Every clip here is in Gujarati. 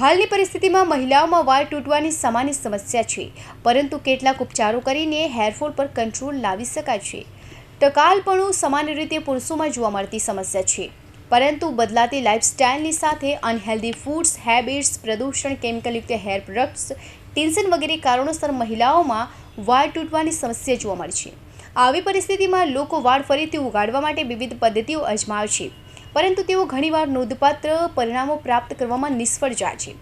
હાલની પરિસ્થિતિમાં મહિલાઓમાં વાળ તૂટવાની સામાન્ય સમસ્યા છે, પરંતુ કેટલાક ઉપચારો કરીને હેરફોલ પર કંટ્રોલ લાવી શકાય છે. ટકાલપણું સામાન્ય રીતે પુરુષોમાં જોવા મળતી સમસ્યા છે, પરંતુ બદલાતી લાઇફસ્ટાઇલની સાથે અનહેલ્ધી ફૂડ્સ હેબિટ્સ, પ્રદૂષણ, કેમિકલયુક્ત હેર પ્રોડક્ટ્સ, ટેન્શન વગેરે કારણોસર મહિલાઓમાં વાળ તૂટવાની સમસ્યા જોવા મળે છે. આવી પરિસ્થિતિમાં લોકો વાળ ફરીથી ઉગાડવા માટે વિવિધ પદ્ધતિઓ અજમાવે છે, પરંતુ તેઓ ઘણીવાર નોંધપાત્ર પરિણામો પ્રાપ્ત કરવામાં નિષ્ફળ જાય છે.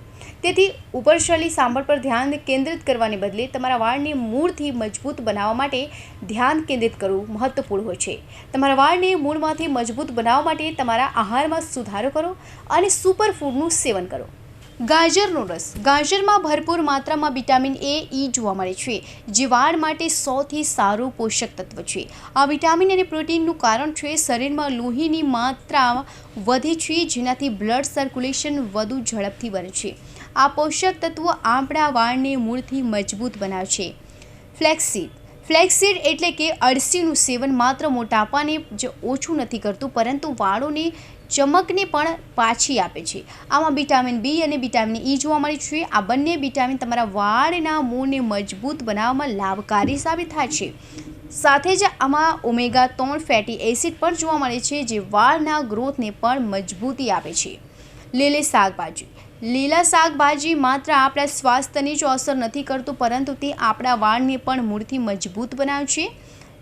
તેથી ઉપરશૈલી સાંભળ પર ધ્યાન કેન્દ્રિત કરવાને બદલે તમારા વાળને મૂળથી મજબૂત બનાવવા માટે ધ્યાન કેન્દ્રિત કરવું મહત્વપૂર્ણ હોય છે. તમારા વાળને મૂળમાંથી મજબૂત બનાવવા માટે તમારા આહારમાં સુધારો કરો અને સુપરફૂડનું સેવન કરો. ગાજરનો રસ. ગાજરમાં ભરપૂર માત્રામાં વિટામિન એ, ઈ જોવા મળે છે, જે વાળ માટે સૌથી સારું પોષક તત્વ છે. આ વિટામિન અને પ્રોટીનનું કારણ છે શરીરમાં લોહીની માત્રા વધે છે, જેનાથી બ્લડ સર્ક્યુલેશન વધુ ઝડપથી બને છે. આ પોષક તત્વો આપણા વાળને મૂળથી મજબૂત બનાવે છે. ફ્લેક્સસીડ. ફ્લેક્સસીડ એટલે કે અળસીનું સેવન માત્ર મોટાપાને જ ઓછું નથી કરતું, પરંતુ વાળોને ચમકને પણ પાછી આપે છે. આમાં વિટામિન બી અને વિટામિન ઈ જોવા મળે છે. આ બંને વિટામિન તમારા વાળના મૂળને મજબૂત બનાવવામાં લાભકારી સાબિત થાય છે. સાથે જ આમાં ઓમેગા-3 ફેટી એસિડ પણ જોવા મળે છે, જે વાળના ગ્રોથને પણ મજબૂતી આપે છે. લીલી શાકભાજી. લીલા શાકભાજી માત્ર આપણા સ્વાસ્થ્યને જ અસર નથી કરતું, પરંતુ તે આપણા વાળને પણ મૂળથી મજબૂત બનાવે છે.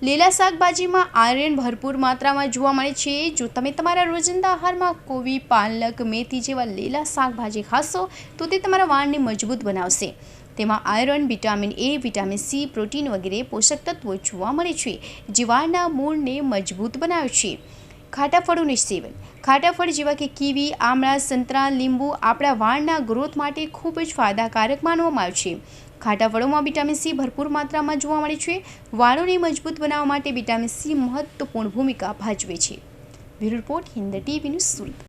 લીલા શાકભાજીમાં આયર્ન ભરપૂર માત્રામાં જોવા મળે છે. જો તમે તમારા રોજિંદા આહારમાં કોબી, પાલક, મેથી જેવા લીલા શાકભાજી ખાશો તો તે તમારા વાળને મજબૂત બનાવશે. તેમાં iron, vitamin A, vitamin C, protein વગેરે પોષક તત્વો જોવા મળે છે, જે વાળના મૂળને મજબૂત બનાવે છે. ખાટા ફળોનું સેવન. ખાટા ફળ જેવા કે કીવી, આમળા, સંતરા, લીંબુ આપણા વાળના ગ્રોથ માટે ખૂબ જ ફાયદાકારક માનવામાં આવે છે. ખાટા ફળોમાં વિટામિન સી ભરપૂર માત્રામાં જોવા મળે છે. વાળોને મજબૂત બનાવવા માટે વિટામિન સી મહત્વપૂર્ણ ભૂમિકા ભજવે છે. Bureau report, Hind TV news, Surat.